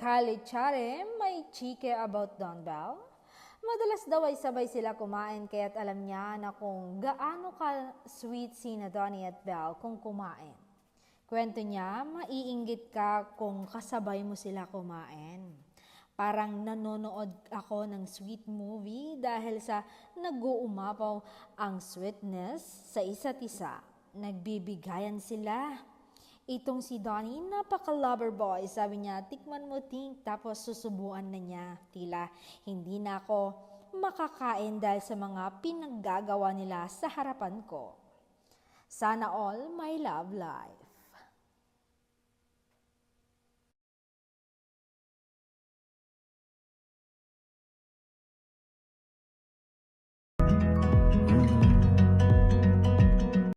Kylie Chare may chike about Don Bell? Madalas daw ay sabay sila kumain kaya't alam niya na kung gaano ka-sweet sina Donnie at Belle kung kumain. Kwento niya, maiinggit ka kung kasabay mo sila kumain. Parang nanonood ako ng sweet movie dahil sa nag-uumapaw ang sweetness sa isa't isa. Nagbibigayan sila. Itong si Donnie, napaka-lover boy. Sabi niya, tikman mo ting, tapos susubuan na niya. Tila, hindi na ako makakain dahil sa mga pinaggagawa nila sa harapan ko. Sana all my love life.